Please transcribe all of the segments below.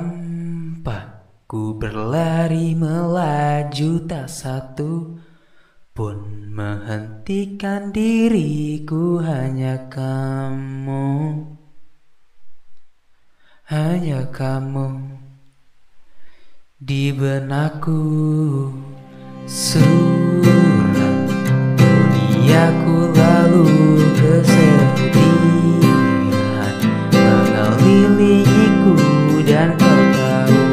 Hampa ku berlari melaju, tak satu pun menghentikan diriku. Hanya kamu, hanya kamu di benakku. Suram duniaku lalu kesedihan mengelilingiku, dan kau tahu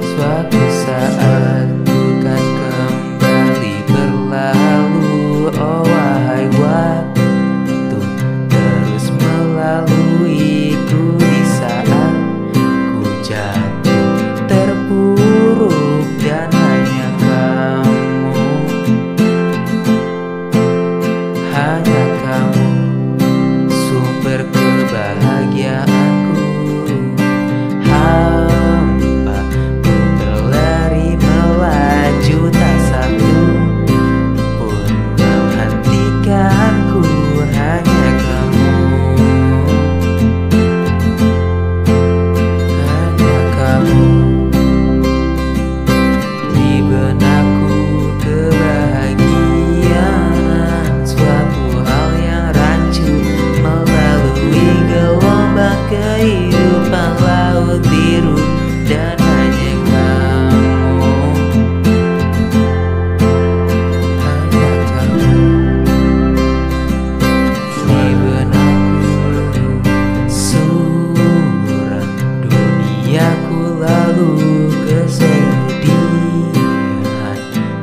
suatu saat bukan kembali berlalu. Oh wahai waktu, terus melaluiku di saat ku jatuh terpuruk, dan hanya kamu, hanya kamu sumber kebahagiaanku. Hampa ku berlari melaju, tak satu pun menghentikanku. Hanya kamu, hanya kamu di benakku. Kebahagiaan suatu hal yang rancu melalui gelombang kehidupan laut biru, dan hanya kamu, hanya kamu di benakku. Suram duniaku lalu kesedihan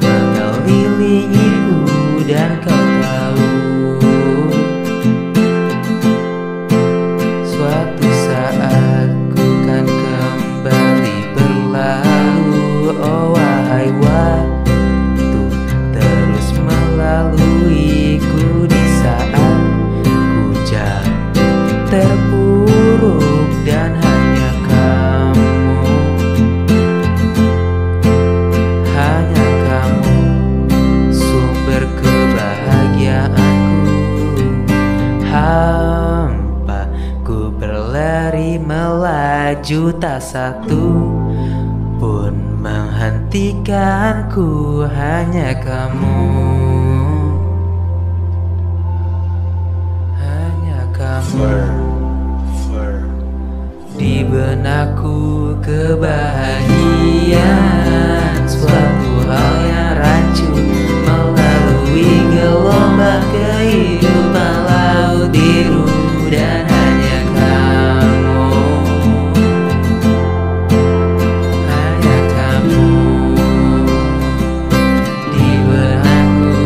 mengelilingiku, dan kau tahu suatu saat ku kan kembali berlalu. Oh wahai waktu, terus melaluiku di saat ku jatuh terpuruk, dan hanya kamu, hanya kamu sumber kebahagiaanku. Hampa ku berlari melaju, tak satu pun menghentikanku. Hanya kamu, hanya kamu di benakku. Kebahagiaan suatu hal yang rancu melalui gelombang kehidupan laut biru, dan hanya kamu, hanya kamu di benakku.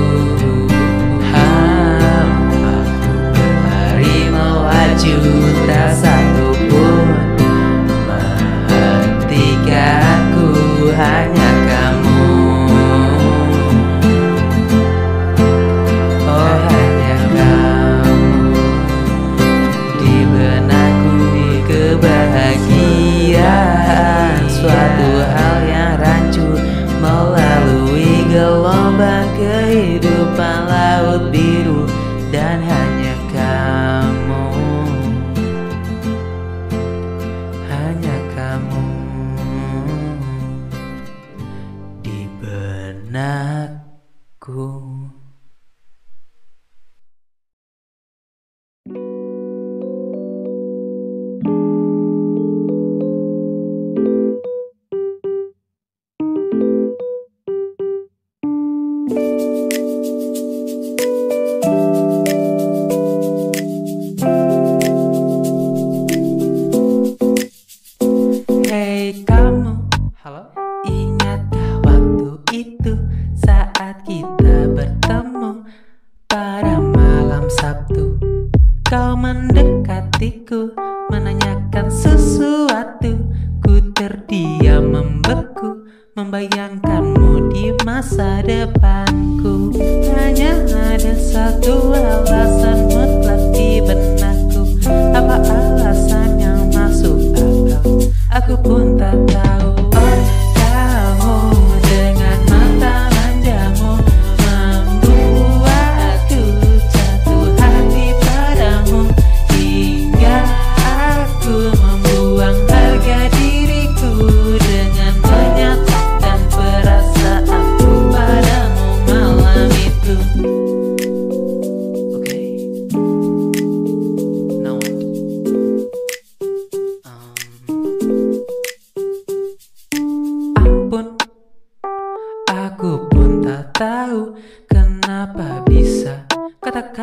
Hampa ku berlari melaju, tak satu pun menghentikanku. Hanya kamu, oh hanya kamu di benakku. Kebahagiaan suatu hal yang rancu melalui gelombang kehidupan laut biru, dan hanya kamu, hanya kamu di benakku. Hei kamu, halo, ingatkah waktu itu saat kita bertemu pada malam Sabtu? Kau mendekatiku, menanyakan sesuatu. Ku terdiam membeku, membayangkanmu di masa depanku. Hanya ada satu alasan mutlak di benakku. Apa alasan yang masuk akal? Aku pun tak tahu. Oh, kamu dengan mata manjamu membuatku jatuh hati padamu, hingga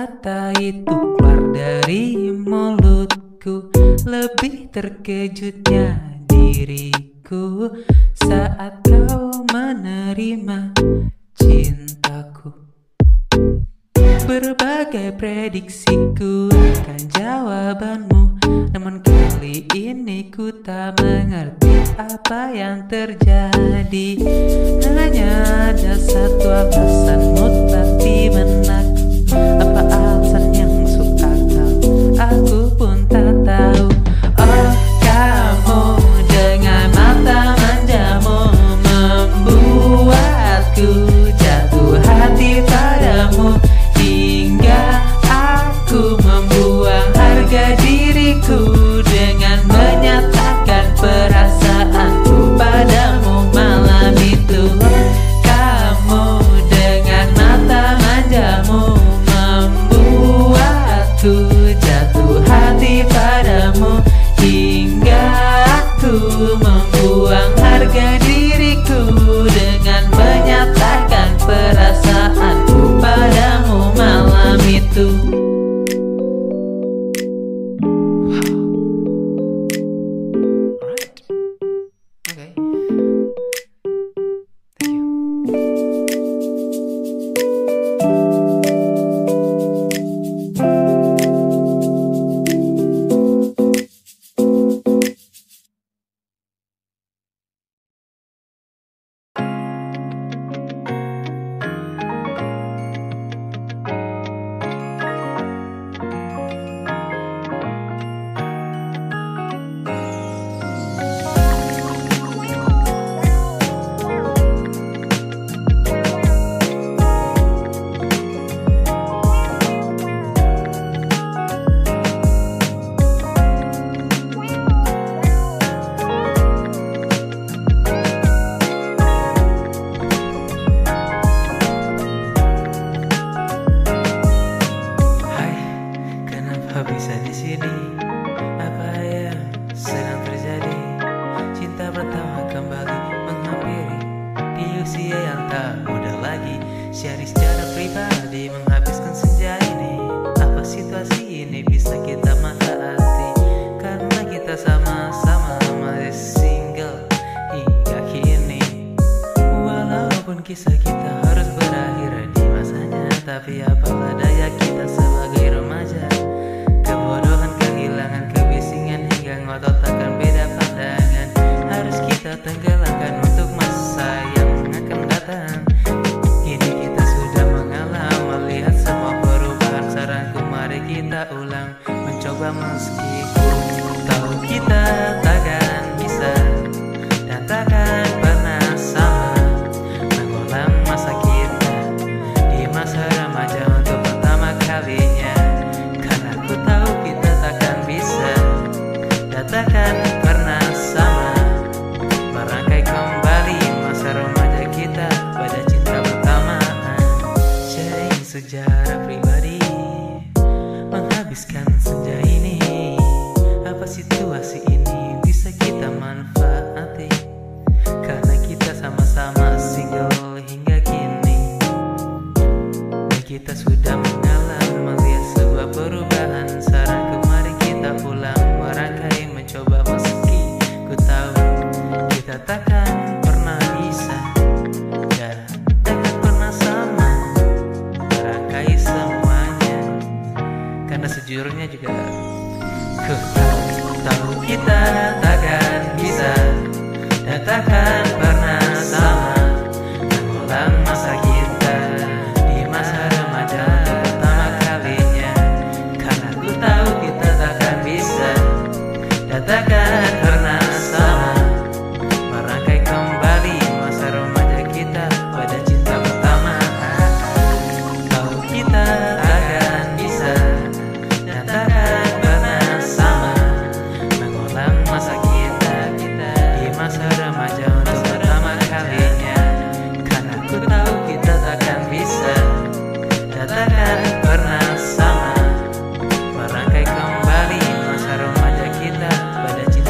kata itu keluar dari mulutku, lebih terkejutnya diriku saat kau menerima cintaku. Berbagai prediksiku akan jawabanmu, namun kali ini ku tak mengerti apa yang terjadi. Hanya ada satu alasan mutlak di benakku. Apa alasan yang masuk akal? Aku pun tak tahu. Oh, kamu dengan mata manjamu membuatku jatuh hati padamu, hingga aku membuang harga diriku dengan menyatakan perasaanku padamu malam itu. Kamu dengan mata manjamu membuatku jatuh hati padamu, hingga aku membuang harga diriku dengan menyatakan perasaanku padamu malam itu. Bisa di sini, apa yang sedang terjadi? Cinta pertama kembali menghampiri di usia yang tak muda lagi. Sharing secara pribadi menghabiskan senja ini. Apa situasi ini bisa kita manfaati? Karena kita sama-sama masih single hingga kini. Walaupun kisah kita harus berakhir di masanya, tapi apalah daya kita sebagai remaja. Kebodohan, kehilangan, kebisingan, hingga ngotot akan beda pandangan. Harus kita tenggelamkan untuk masa yang akan datang. Kini kita sudah mengalah, melihat semua perubahan. Saranku mari kita ulang, mencoba meski tahu kita takkan bisa dan takkan pernah sama. Mengulang masa kita di masa remaja untuk pertama kalinya. Aku tahu kita takkan bisa dan takkan pernah sama. Merangkai kembali masa remaja kita pada cinta pertama. Sharing sejarah pribadi, menghabiskan senja ini. Apa situasi ini bisa kita manfaati? Karena kita sama-sama single hingga kini, dan kita sudah mengalah melihat sebuah perubahan. Saranku mari kita pulang, merangkai, mencoba meski ku tahu kita takkan pernah bisa dan takkan pernah sama. Merangkai semuanya, karena sejujurnya juga ku tahu kita takkan bisa dan takkan pernah sama. Mengulang masa kita di masa remaja untuk pertama kalinya. Karena ku tahu kita takkan bisa dan takkan pernah sama. Merangkai kembali masa remaja kita pada cinta pertama. Tahu kita takkan bisa dan takkan pernah sama. Mengulang masa kita di masa remaja untuk pertama kalinya. Karena ku tahu kita takkan bisa dan takkan pernah sama. Merangkai kembali masa remaja kita pada cinta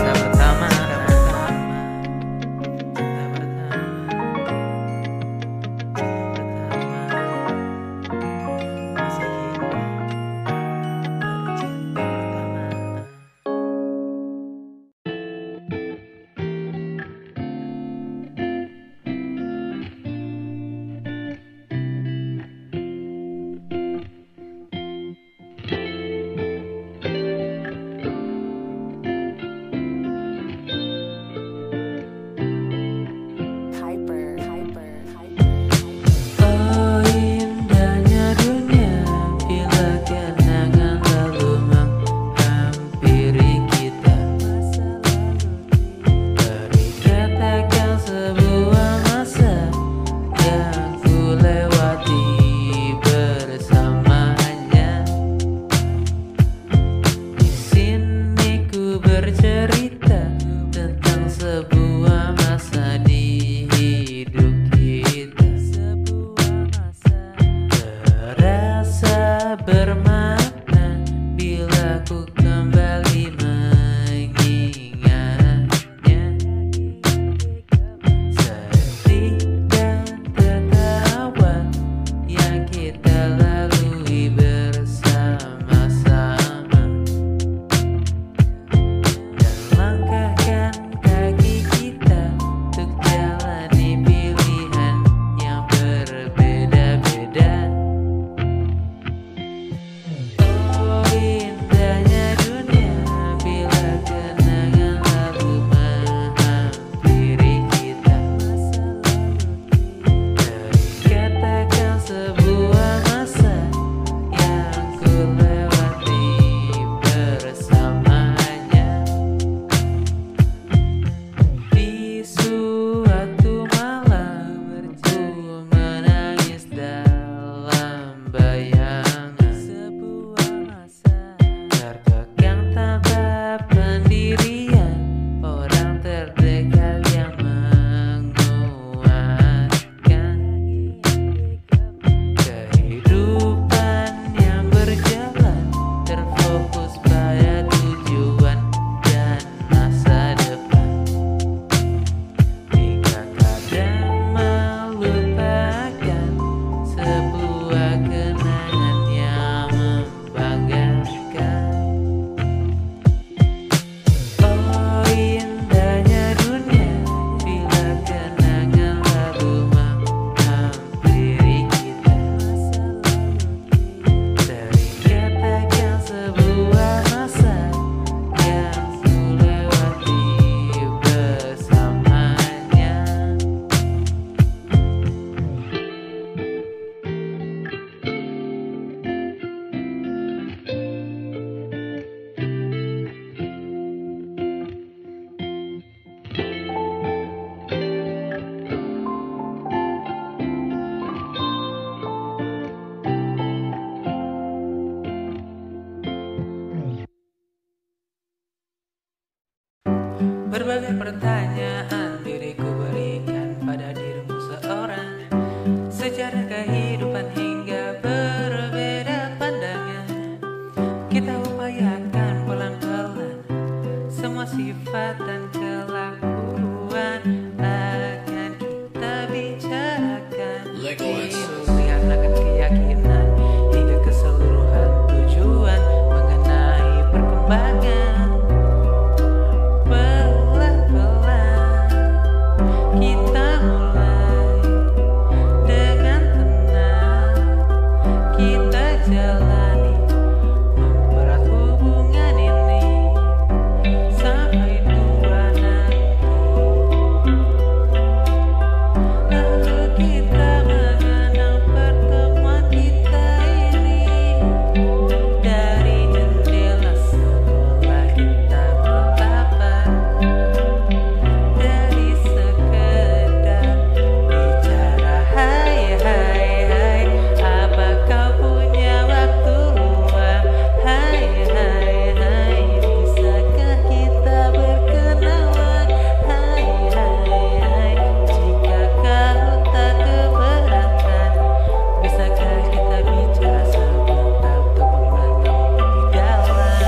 Berbagai pertanyaan diriku berikan pada dirimu seorang. Sejarah kehidupan hingga berbeda pandangan. Kita upayakan pelan-pelan semua sifat dan kelakuan akan kita bicarakan. Pilihan akan keyakinan hingga keseluruhan tujuan mengenai perkembangan. Pelan-pelan kita mulai dengan tenang, kita jalani memberat hubungan ini sampai tua nanti. Lalu kita mengenang pertemuan kita ini. Dari jendela sekolah kita bertapa, dari sekedar bicara hai hai hai, apa kau punya waktu luang? Hai hai hai, bisakah kita berkenalan? Hai hai hai, jika kau tak keberatan, bisakah kita bicara sebentar untuk mengenal lebih dalam?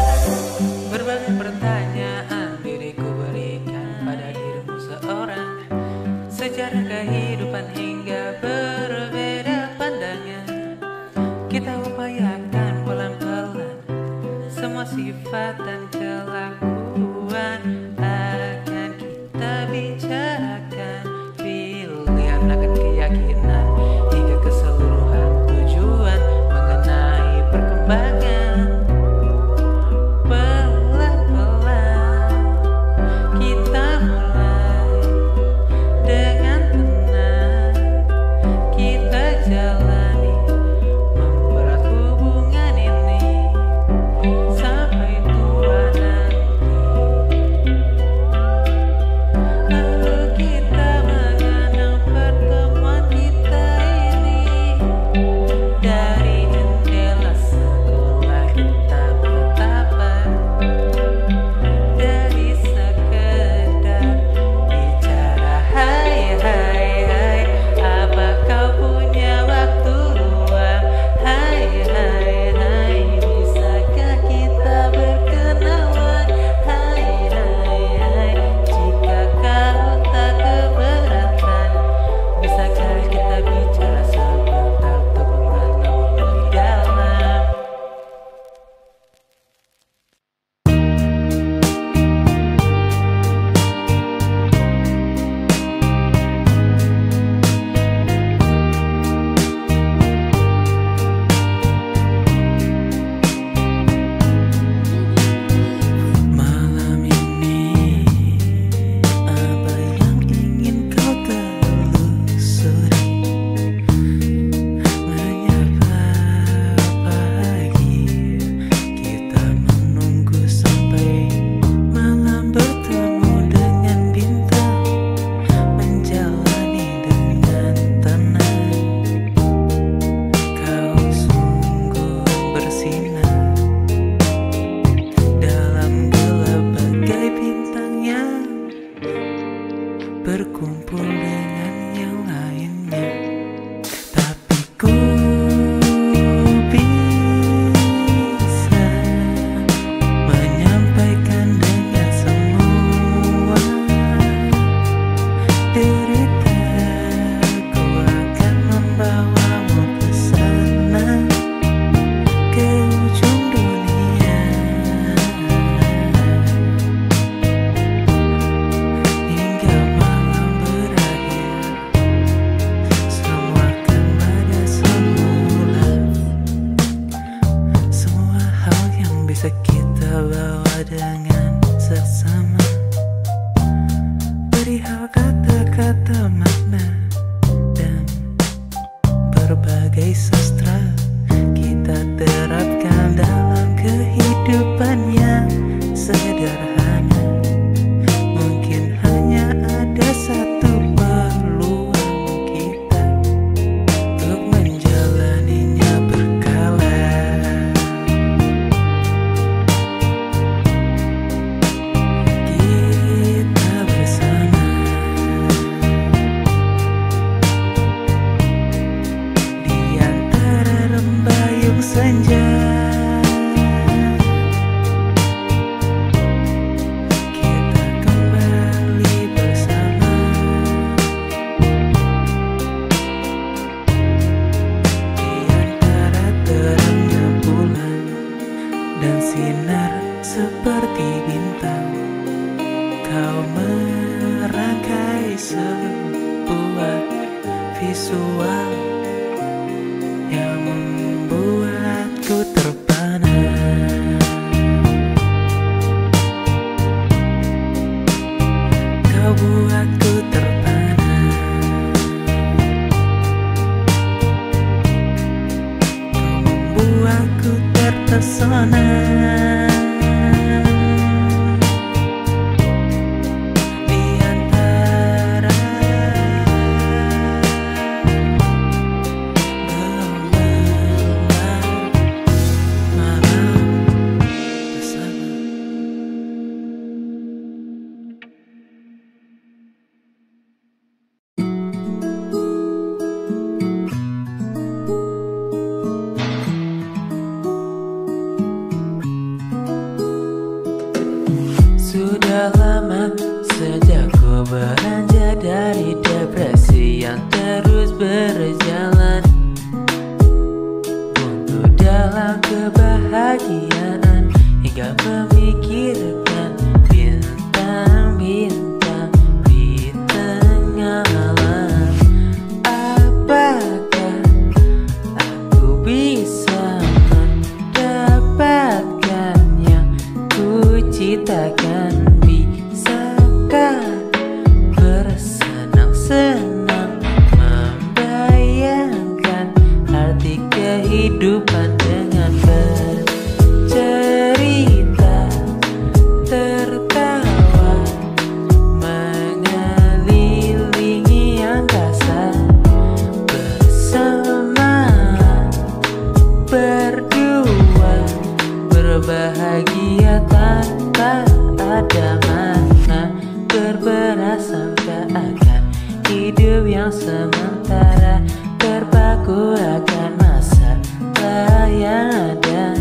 Berbagai pertanyaan diriku berikan pada dirimu seorang. Sejarah kehidupan hingga berbeda pandangan. Kita upayakan pelan-pelan semua sifat dan kelakuan akan kita bicarakan. Pilihan akan keyakinan hingga keseluruhan tujuan mengenai perkembangan. Pelan-pelan kita mulai dengan tenang, kita jalani memberat hubungan ini sampai tua nanti. Lalu kita mengenang pertemuan kita ini. Dari jendela sekolah kita bertapa, dari sekedar bicara hai hai hai, apa kau punya waktu luang? Hai hai hai, bisakah kita berkenalan? Hai hai hai, jika kau tak keberatan, bisakah kita bicara sebentar untuk mengenal lebih dalam? Malam ini apa yang ingin kau telusuri? Menyapa pagi, kita menunggu sampai malam bertemu dengan bintang, menjalani dengan tenang. Kau sungguh bersinar dalam gelap bagai bintang yang berkumpul dengan yang lainnya. Tapi ku bisa menyampaikan dengan semua derita. Ku akan membawamu ke sana, ke ujung dunia. Hingga malam berakhir visual yang membuatku terpana. Kau buatku terpana. Kau membuatku terpesona. Sudah lama sejak ku beranjak dari depresi yang terus berjalan untuk dalam kebahagiaan, hingga memikirkan bintang-bintang di tengah malam. Apakah aku bisa mendapatkan yang ku citakan? Bisakah bersenang-senang membayangkan arti kehidupan dengan bercerita, tertawa, mengelilingi angkasa bersama, berdua, berbahagia tanpa ada makna, berprasangka akan hidup yang sementara, terpaku akan masalah yang ada,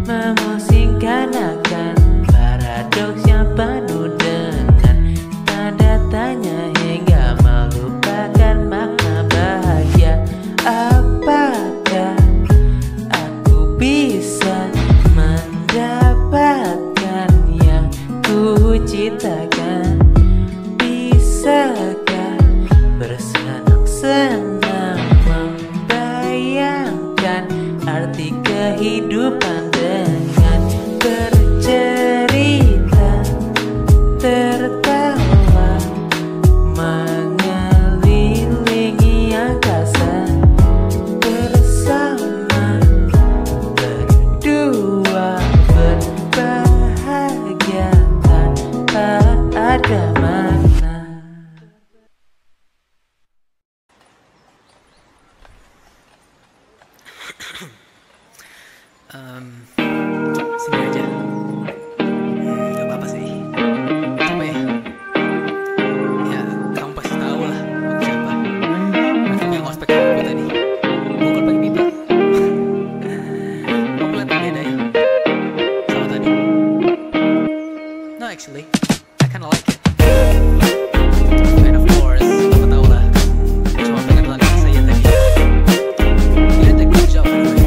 memusingkan akan paradoks yang penuh dengan tanda tanya, hingga melupakan makna bahagia. Apakah aku bisa mendapatkan yang ku citakan? Bisakah bersenang-senang membayangkan arti kehidupan dengan bercerita, tertawa, mengelilingi angkasa bersama, berdua, berbahagia tanpa ada makna. Sini aja. Gak apa-apa sih. Apa ya? Ya, kamu pasti tahu lah aku siapa. Akhirnya yang ospek aku tadi pukul pakai pipa. Kamu lihat yang beda ya sama tadi? No, actually, I kinda like it. And of course, kamu tahu lah, cuma pengen lakukan saya tadi. You did a good job anyway.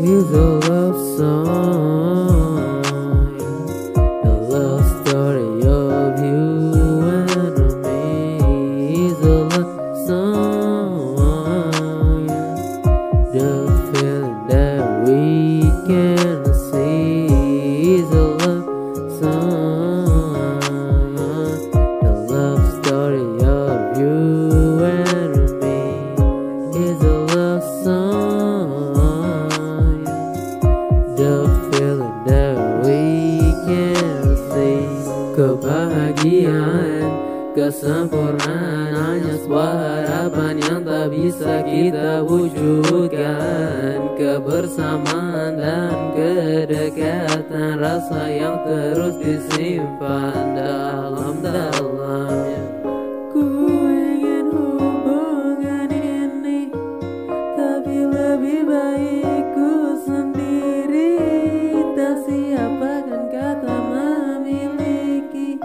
is a love song, the love story of you and me is a love song, the feeling that we can see is a love song, the love story of you and me is a love song, the feeling that we can see. Kebahagiaan, kesempurnaan hanya sebuah harapan yang tak bisa kita wujudkan. Kebersamaan dan kedekatan, rasa yang terus disimpan dalam-dalamnya. Ku ingin hubungan ini, tapi lebih baik ku sendiri. Tak siapakan kata memiliki,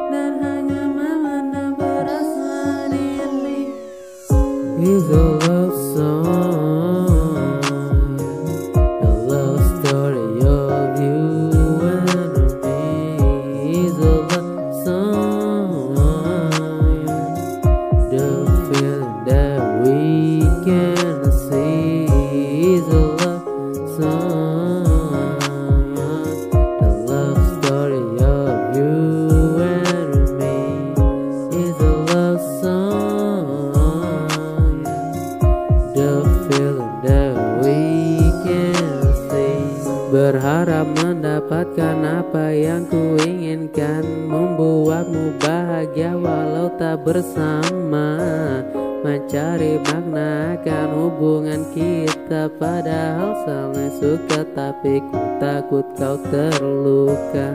dan hanya memandang perasaan ini. Is a love song, the love story of you and me is a love song, the feeling that we can see is a love song, the love story of you and me is a love song, the feeling that we can see. Berharap mendapatkan apa yang ku inginkan, membuatmu bahagia walau tak bersama, mencari makna akan hubungan kita. Padahal saling suka, tapi ku takut kau terluka.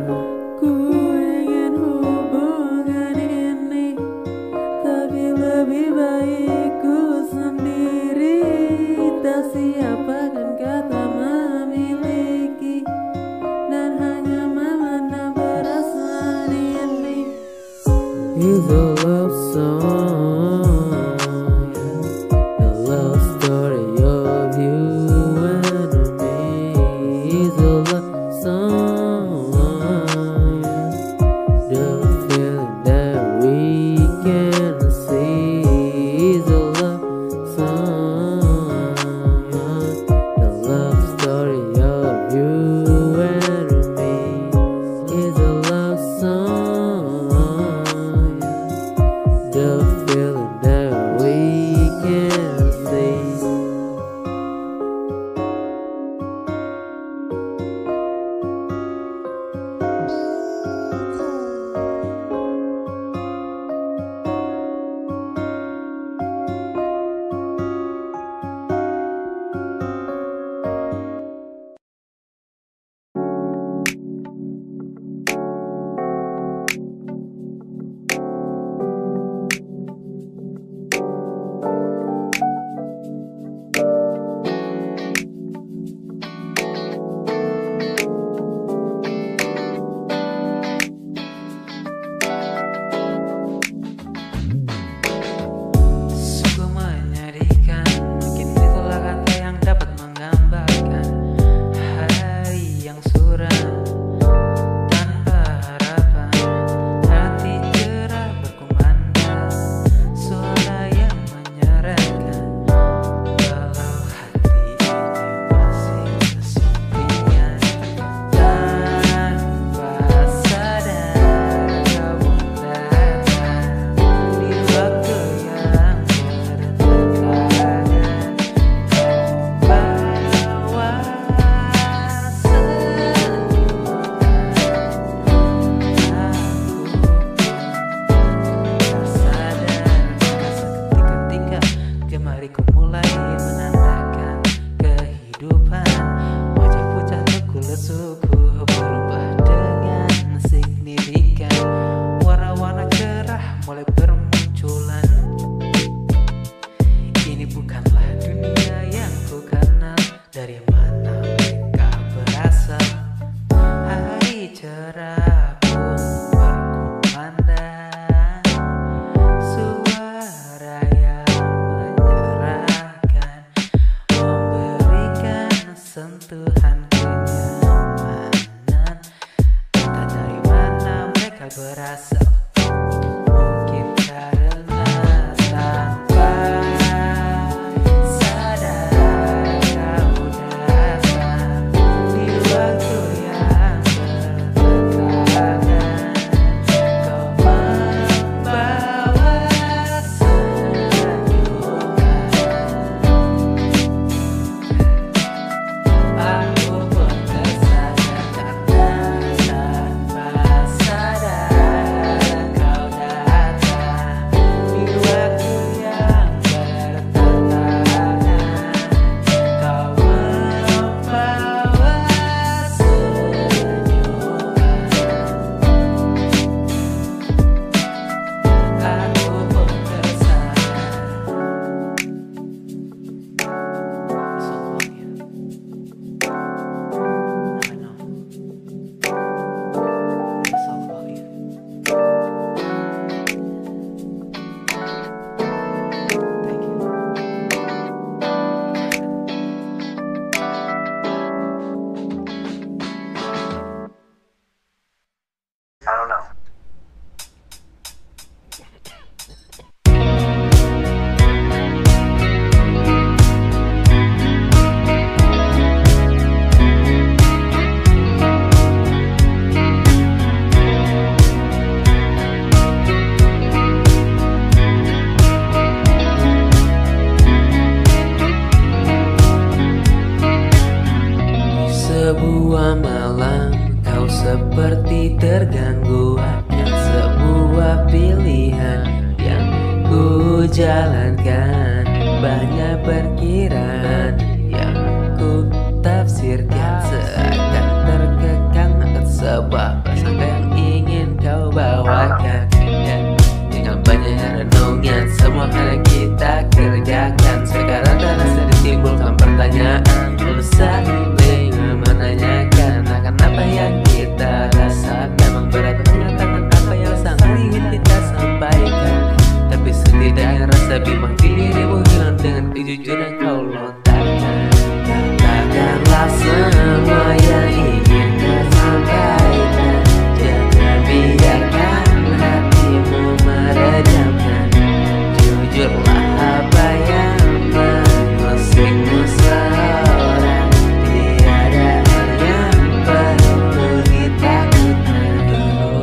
Ku ingin hubungan ini, tapi lebih baik ku sendiri. Tak siapakan kata memiliki, dan hanya memandang perasaan ini. Is a love song, the love story of you and me is a love song, the feeling that we can see is a love song, the love story of you and me is a love song, the feeling that we can see. Sungguh menyedihkan, mungkin itulah kata yang dapat menggambarkan hari yang suram tanpa harapan. Hati cerah berkumandang, suara yang menyeretkan, walau hati ini masih kesepian. Tanpa sadar kau datang di waktu yang bertentangan, bawa senyuman. Aku tak sadar maka seketika jemariku mulai menandakan kehidupan. Wajah pucat teku lesuku berubah dengan signifikan, warna-warna cerah mulai bermunculan. Ini bukanlah dunia yang ku kenal, dari mana mereka berasal. Hari cerah pun berkumandang, suara yang menyerahkan, memberikan ku jalankan, banyak perkiraan yang ku tafsirkan seakan terkekang akan sebuah prasangka yang ingin kau bawakan. Dan dengan banyak renungan semua hal yang kita kerjakan, sekarang tak rasa ditimbulkan pertanyaan, lalu saling menanyakan akan apa yang kita rasakan. Memang berat mengatakan apa yang sangat ingin kita sampaikan, tapi setidaknya rasa bimbang di dirimu hilang dengan kejujuran kau lontarkan. Katakanlah semua yang ingin kau sampaikan, jangan biarkan hatimu meredamkan. Jujurlah apa yang mengusikmu seorang, tiada hal yang perlu ditakutkan.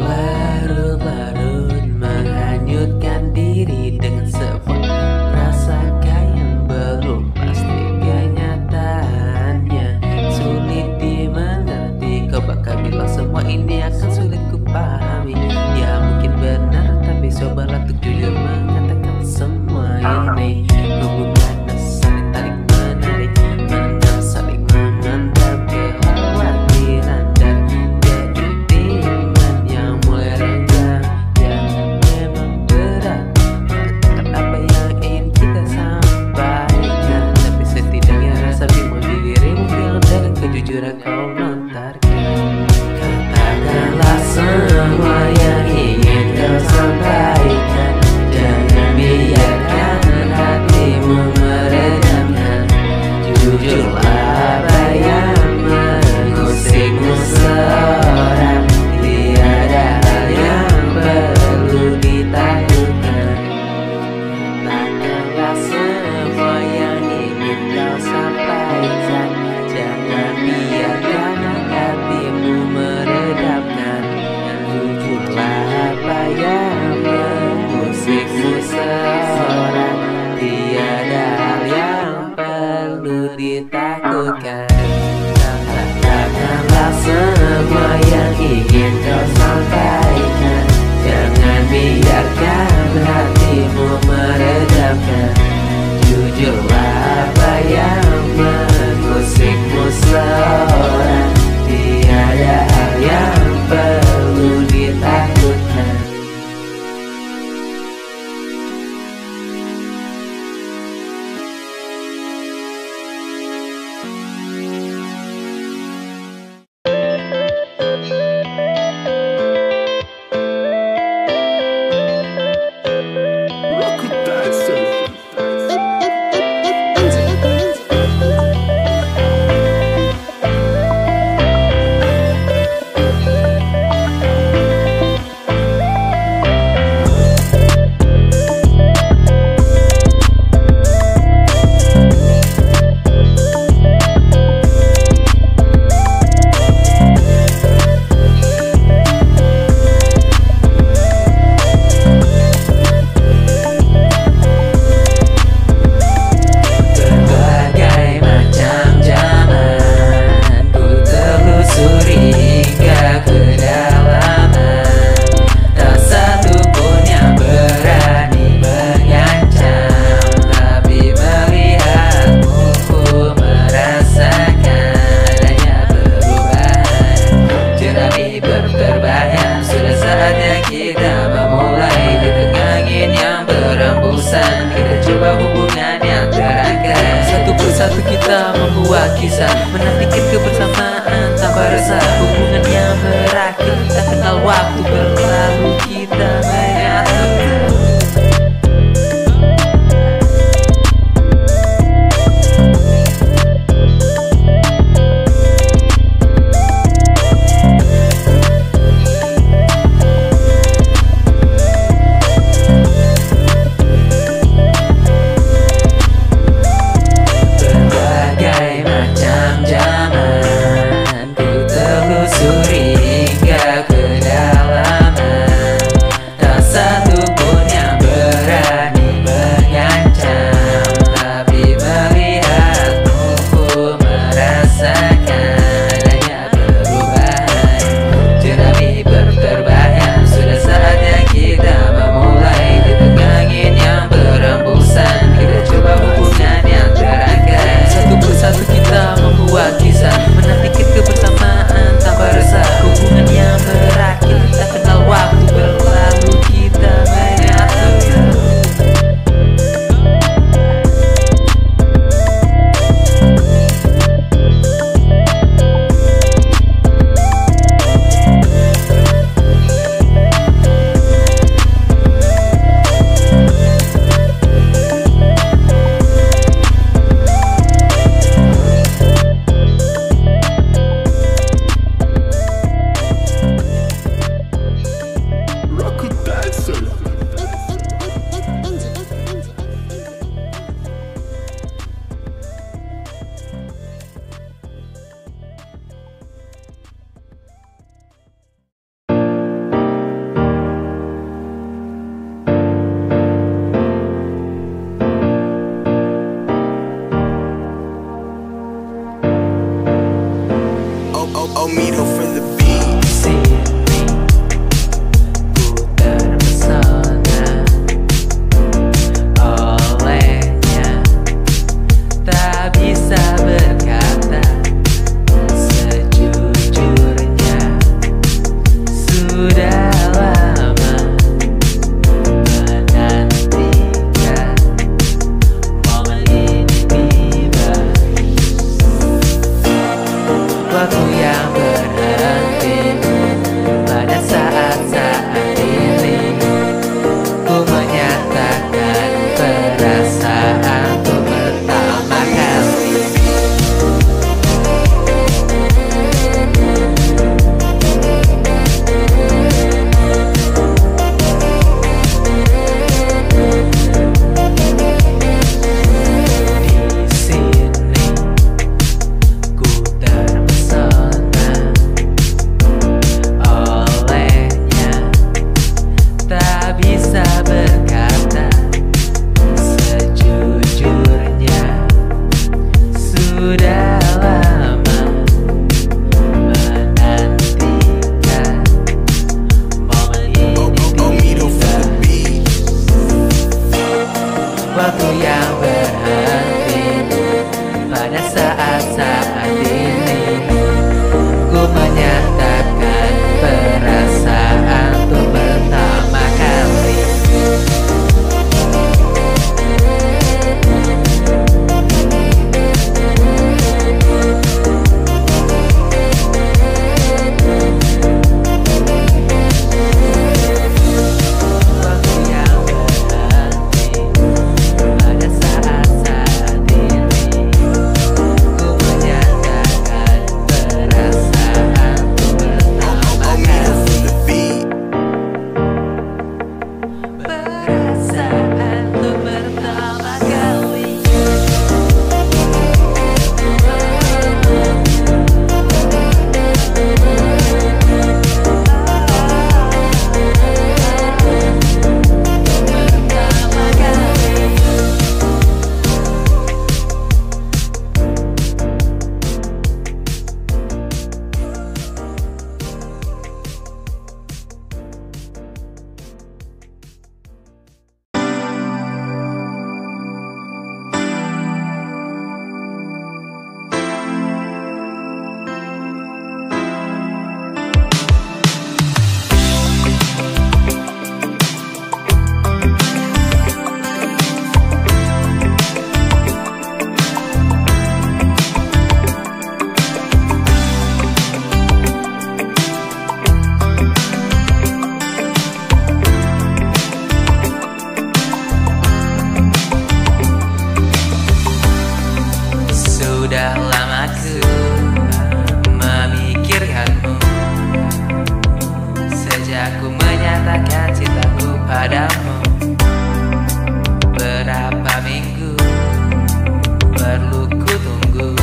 Larut-larut menghanyutkan diri dengan sebuah prasangka yang belum pasti kenyataannya. Sulit dimengerti, kau bakal bilang semua ini akan sulit ku pahami. Ya mungkin benar, tapi cobalah untuk jujur mengatakan semua ini. Hubungan saling tarik menarik, mendam saling memendam kekhawatiran dan keintiman yang mulai renggang. Ya memang berat mengatakan apa yang ingin kita sampaikan, tapi setidaknya rasa bimbang di dirimu hilang dengan kejujuran kau lontarkan. Katakanlah semua yang ingin kau sampaikan, jangan biarkan hatimu meredamkan. Jujurlah apa yang mengusikmu seorang, tiada hal yang perlu ditakutkan. Katakanlah semua yang ingin kau sampaikan, jangan biarkan hatimu meredamkan. Jujurlah apa yang mengusikmu seorang, tiada hal yang perlu ditakutkan. Katakanlah semua yang ingin kau sampaikan, jangan biarkan hatimu meredamkan. Jujurlah apa yang mengusikmu seorang, tiada hal yang perlu ditakutkan. Kita membuat kisah, menantikan kebersamaan tanpa resah. Hubungan yang berakhir, tak kenal waktu berlalu, kita menyatu. Hingga kedalaman, tak waktu yang berhenti pada saat-saat ini. Ku menyatakan perasaan untuk pertama kali. Sudah lama ku memikirkanmu, sejak ku menyatakan cintaku padamu. Berapa minggu perlu ku tunggu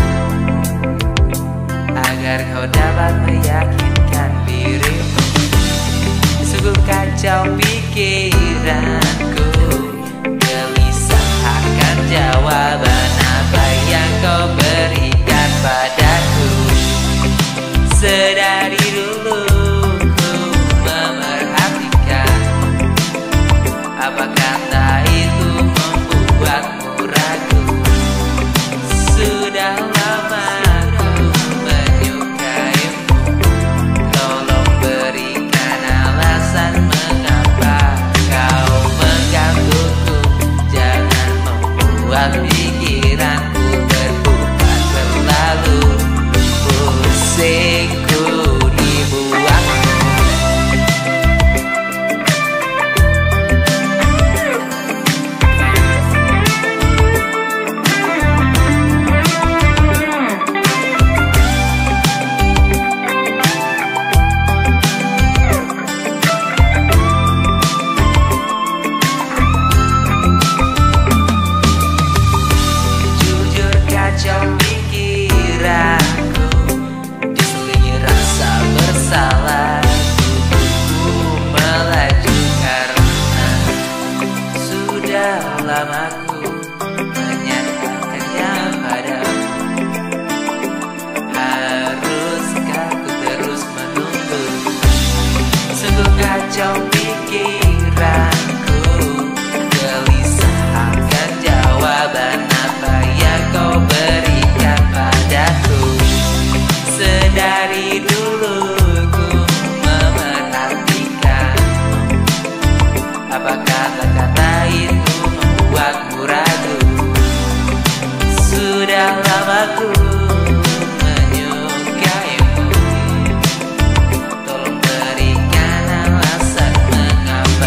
agar kau dapat meyakinkan dirimu. Sungguh kacau pikiranku, gelisah akan jawaban apa yang kau berikan padaku. Sedari dulu ku memerhatikan, apa kata itu membuatmu ragu. Sudah lama ku menyukaimu, tolong berikan alasan mengapa kau menggangguku. Jangan membuat pikiranku berputar terlalu pusing. Ku dibuatmu. Jujur kacau pikiranku, diselingi rasa bersalah. Tubuhku melaju karena sudah lama ku menyatakannya padamu. Haruskah ku terus menunggu? Sungguh kacau pikiranku, gelisah akan jawaban apa yang kau berikan padaku. Sedari dulu ku memerhatikan, apa kata-kata itu membuatmu ragu. Sudah lama ku menyukaimu, tolong berikan alasan mengapa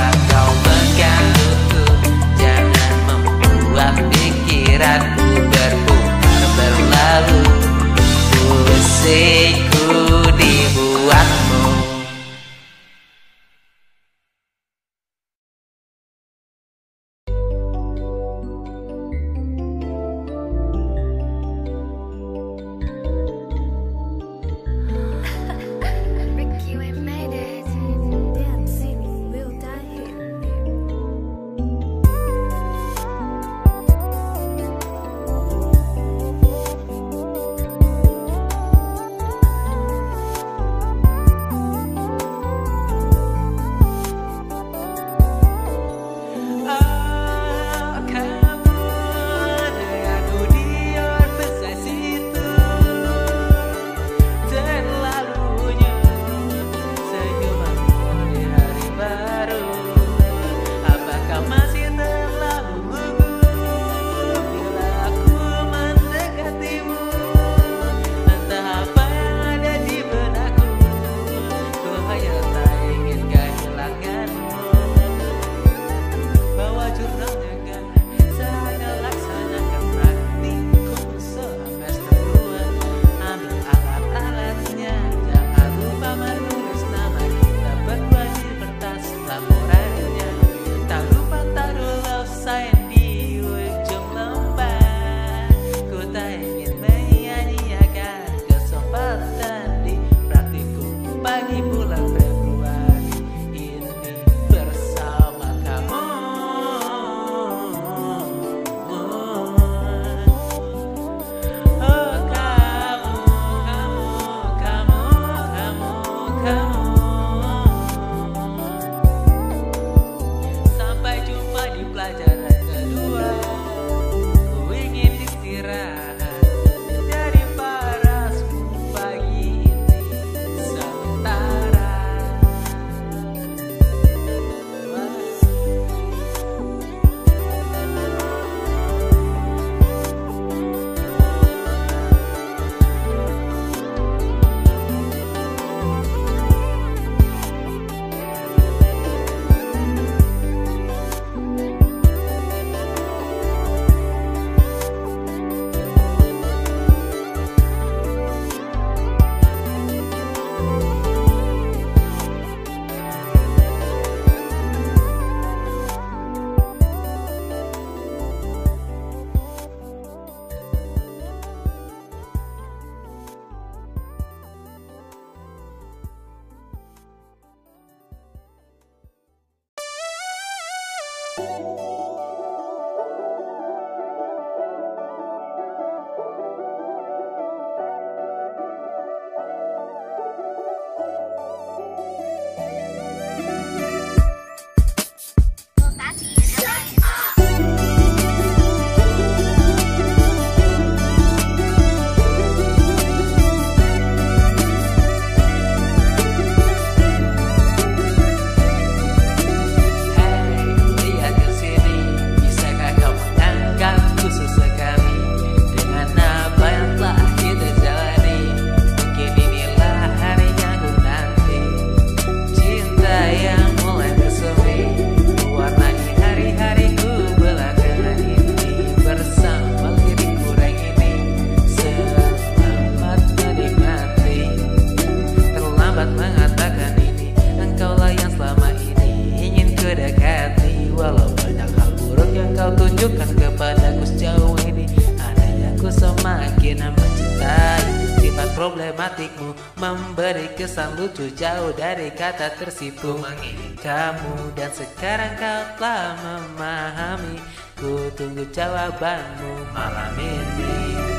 kau tunjukkan kepadaku sejauh ini. Andai aku semakin mencintai sifat problematikmu, memberi kesan lucu jauh dari kata tersipu. Mengingin kamu dan sekarang kau telah memahami. Ku tunggu jawabanmu malam ini.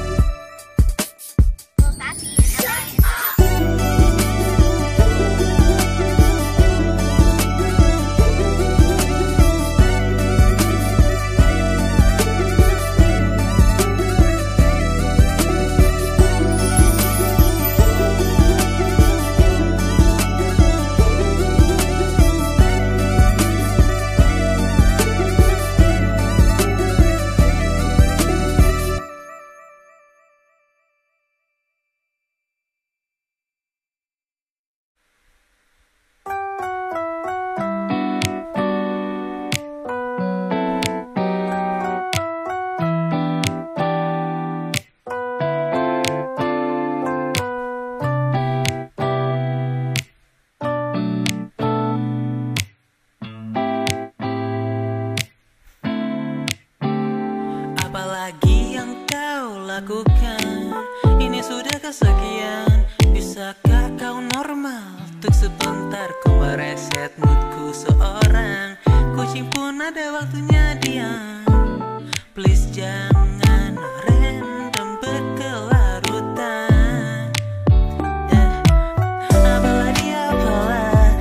Apalagi yang kau lakukan, ini sudah kesekian. Bisakah kau normal? Untuk sebentar ku mereset moodku seorang. Kucing pun ada waktunya diam. Please jangan random berkelarutan. Apalah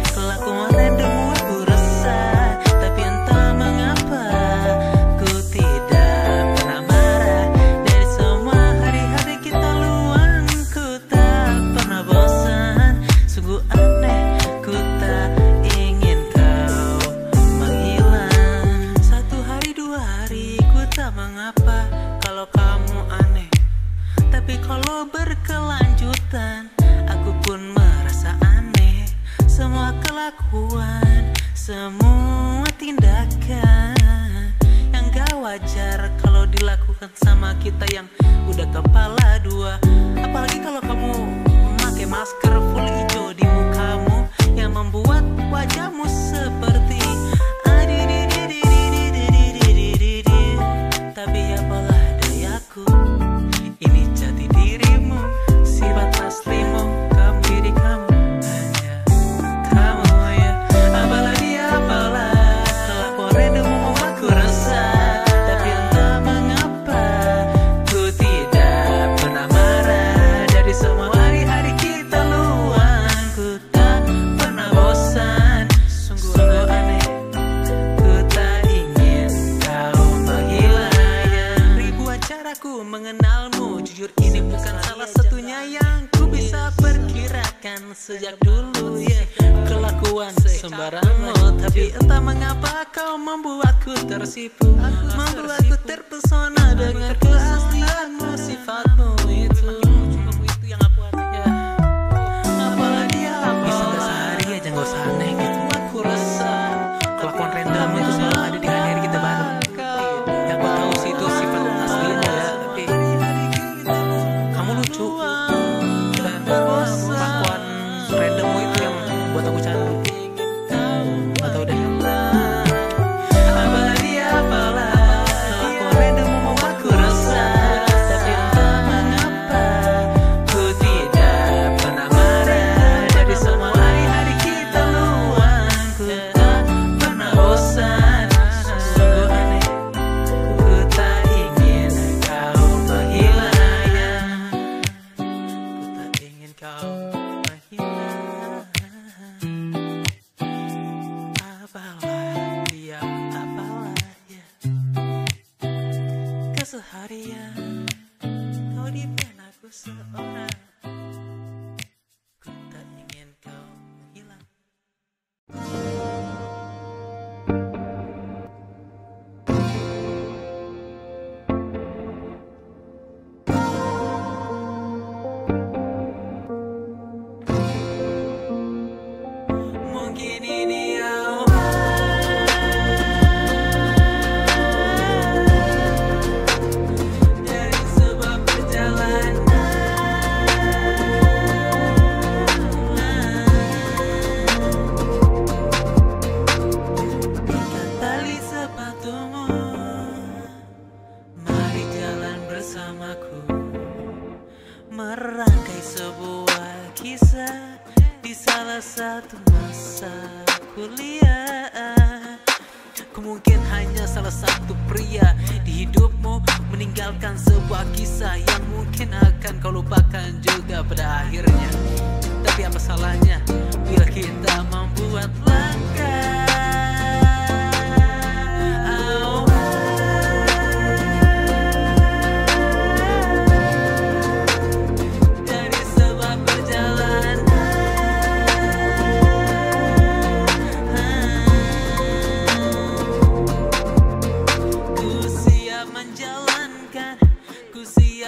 kelakuan random aku resah. Tapi entah mengapa ku tidak pernah marah. Dari semua hari-hari kita luang, ku tak pernah bosan. Sungguh aneh, ku tak ingin kau menghilang. Satu hari dua hari ku tak mengapa kalau kamu aneh. Tapi kalau berkelanjutan aku pun merasa aneh. Semua kelakuan, semua tindakan yang gak wajar kalau dilakukan sama kita yang udah kepala dua. Apalagi kalau kamu memakai masker full hijau di mukamu yang membuat wajahmu seperti tapi apalah dayaku, ini jati dirimu, sifat aslimu, kamu diri kamu, hanya kamu ya. Apalah kelakuan random membuatku resah. Tapi entah mengapa ku tidak pernah marah. Dari semua hari-hari kita luang, ku tak pernah bosan. Sungguh aneh, ku tak ingin kau menghilang. Ribuan caraku mengenalmu, jujur ini bukan salah satunya yang ku bisa perkirakan sejak dulu ya. Kelakuan sembarangmu, tapi entah mengapa kau membuatku tersipu, membuatku terpesona dengan keaslianmu, sifatmu itu. Ya. Apalagi bisa gak sehari aja gak usah aneh gitu. Aku rasa kelakuan random itu selalu ada di hari kita baru. Yang gue tahu sih itu sifat aslinya ya, tapi kamu lucu dan kelakuan randommu itu yang buat aku candu. Gak tau deh. Apalah kelakuan random membuatku resah. Tapi entah mengapa ku tidak pernah marah. Dari semua hari-hari kita luang, ku tak pernah bosan. Sungguh aneh, ku tak ingin kau menghilang. Ku tak ingin kau menghilang. Apalah ya. Keseharian kau di benakku seorang. Ku tak ingin kau menghilang. Mungkin ini awal dari sebuah perjalanan. salah satu masa kuliah. Ku mungkin hanya salah satu pria di hidupmu, meninggalkan sebuah kisah yang mungkin akan kau lupakan juga pada akhirnya. Tapi apa salahnya bila kita membuat langkah?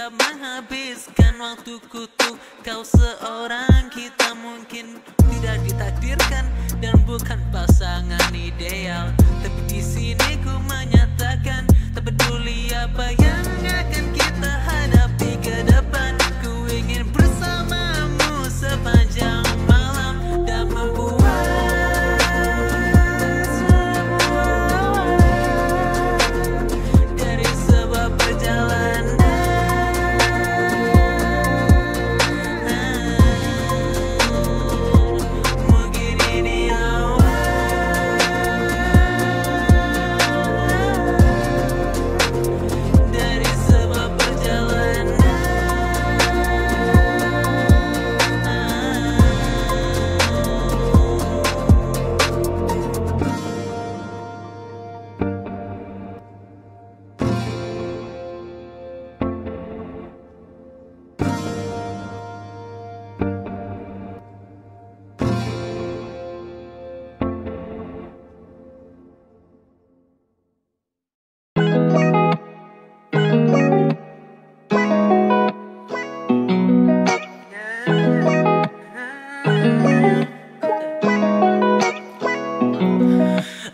Menghabiskan waktuku tuh kau seorang. Kita mungkin tidak ditakdirkan dan bukan pasangan ideal, tapi di sini ku menyatakan tak peduli apa yang akan kita hadapi ke depan. Ku ingin bersamamu sepanjang malam dan membuat dari sebuah perjalanan.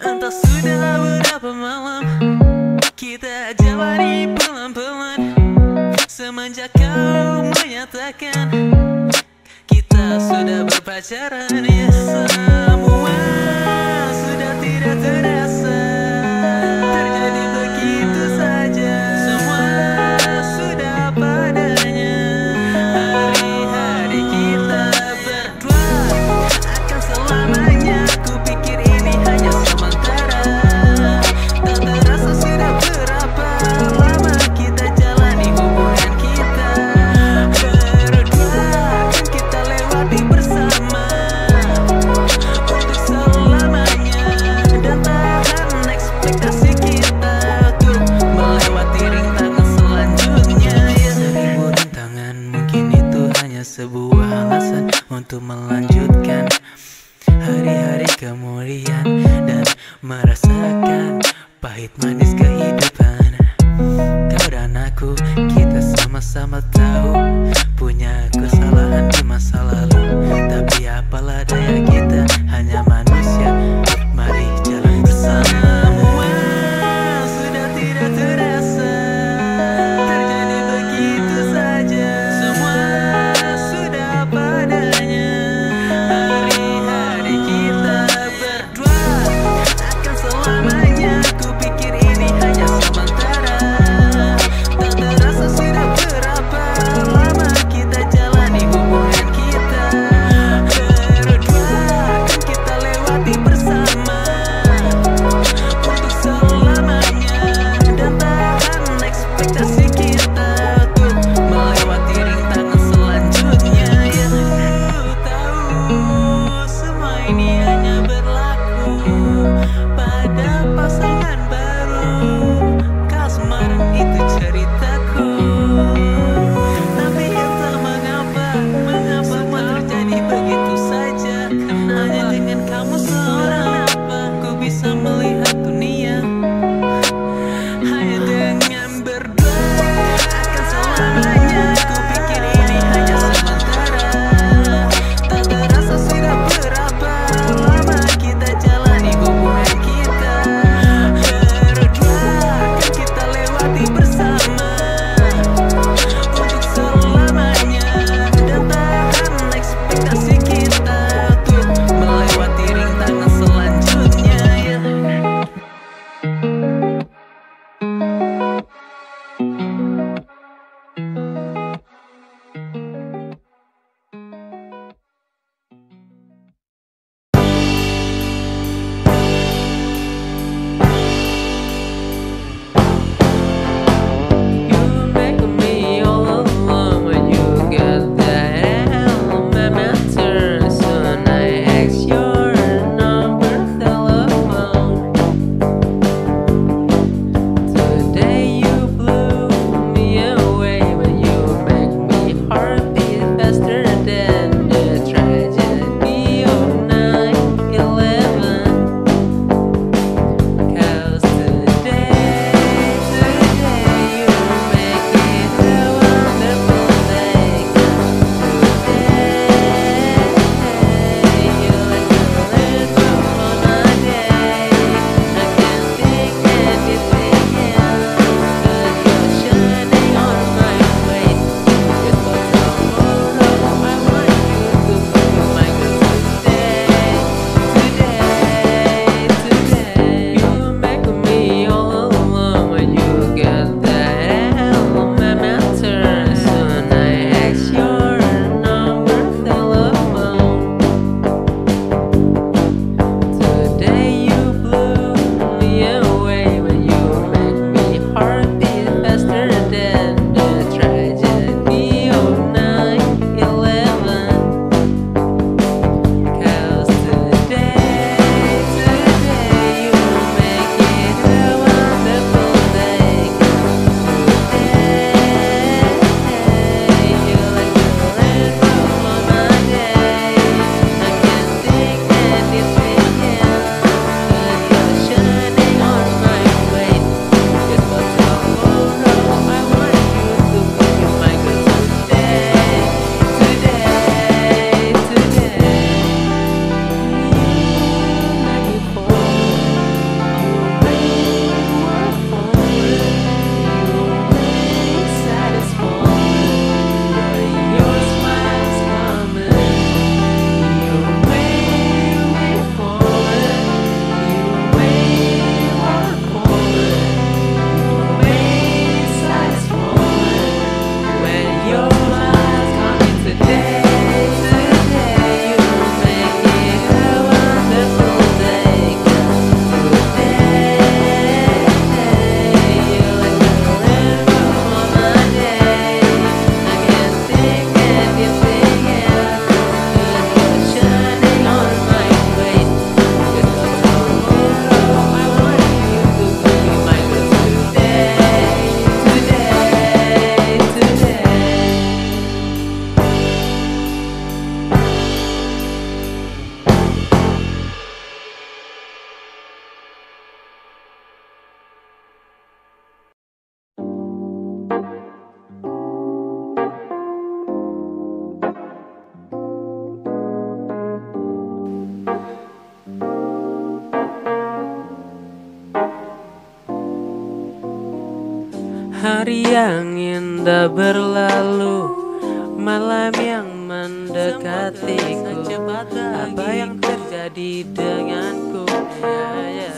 Entah sudah berapa malam kita jalani pelan-pelan, semenjak kau menyatakan kita sudah berpacaran. Ya, semua sudah tidak terasa, terjadi begitu saja. Semua sudah padanya. Hari-hari kita berdua akan selamanya. Ku pikir ini hanya sementara, tak terasa sudah berapa lama kita jalani hubungan kita. Berdua akan kita lewati bersama untuk selamanya, dan tahan ekspektasi kita untuk melewati rintangan selanjutnya. Ya, seribu rintangan mungkin itu hanya sebuah alasan untuk melanjutkan hari-hari kemudian dan merasakan pahit manis kehidupan. Kau dan aku, kita sama-sama tahu punya kesalahan di masa lalu, tapi apalah daya, kita hanya manusia. Mari jalan bersama. Semua sudah tidak terasa, terjadi begitu saja. Semua sudah padanya. Hari-hari kita berdua akan selamanya. Ku pikir ini hanya sementara, tak terasa sudah berapa lama kita jalani hubungan kita. Berdua akan kita lewati bersama untuk selamanya, dan tahan ekspektasi kita untuk melewati rintangan selanjutnya. Ya, ku tahu semua ini hanya berlaku pada pasangan baru. Kasmaran itu ceritaku, tapi entah mengapa semua terjadi begitu saja. Hanya dengan kamu seorang apa ku bisa melihat dunia. Hanya dengan berdua akan selamanya. Ku pikir ini hanya sementara, tak terasa sudah berapa lama kita jalani hubungan kita. Berdua akan kita lewati bersama untuk selamanya, dan tahan ekspektasi kita untuk melewati rintangan selanjutnya. Ya. Hari yang indah berlalu, malam yang mendekatiku. Apa yang terjadi denganku?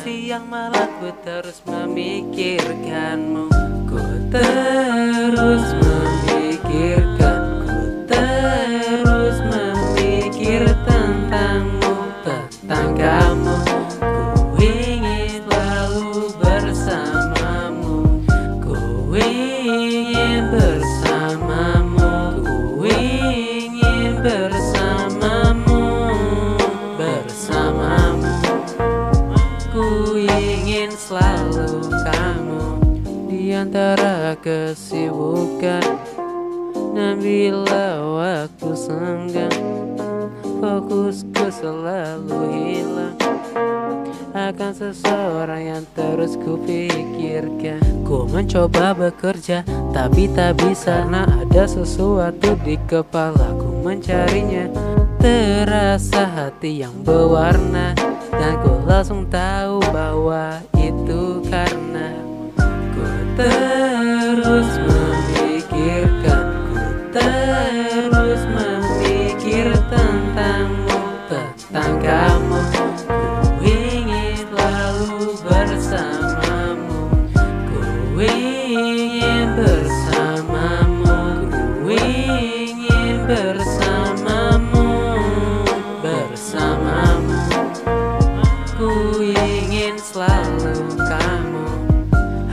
Siang malam ku terus memikirkanmu. Ku terus memikirkan, ku terus memikir tentangmu, tentang kamu. Ku ingin selalu bersamamu, ku ingin bersamamu, ku ingin bersamamu, bersamamu. Ku ingin selalu kamu di antara kesibukan. Dan bila waktu senggang, fokusku selalu hilang akan seseorang yang terus kupikirkan. Ku mencoba bekerja tapi tak bisa, karena ada sesuatu di kepalaku mencarinya. Terasa hati yang berwarna, dan ku langsung tahu bahwa itu karena ku terus memikirkan, ku terus memikir tentangmu, tentang kamu. Ku ingin selalu bersamamu, ku ingin bersamamu, ku ingin bersamamu, bersamamu. Ku ingin selalu kamu.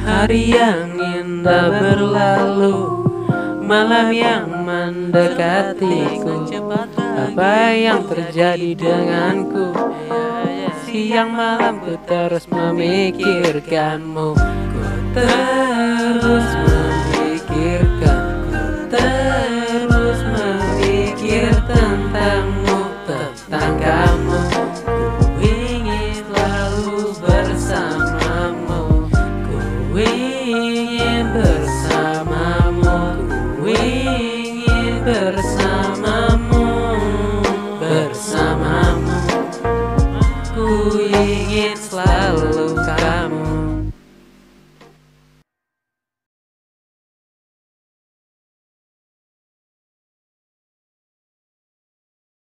Hari yang indah berlalu, malam yang mendekatiku. Apa yang terjadi denganku? Siang malam ku terus memikirkanmu. Ku terus memikirkan, ku terus memikir tentangmu, tentang kamu. Ku ingin selalu bersamamu, ku ingin bersamamu, ku ingin bersamamu, bersamamu. Ku ingin selalu kamu.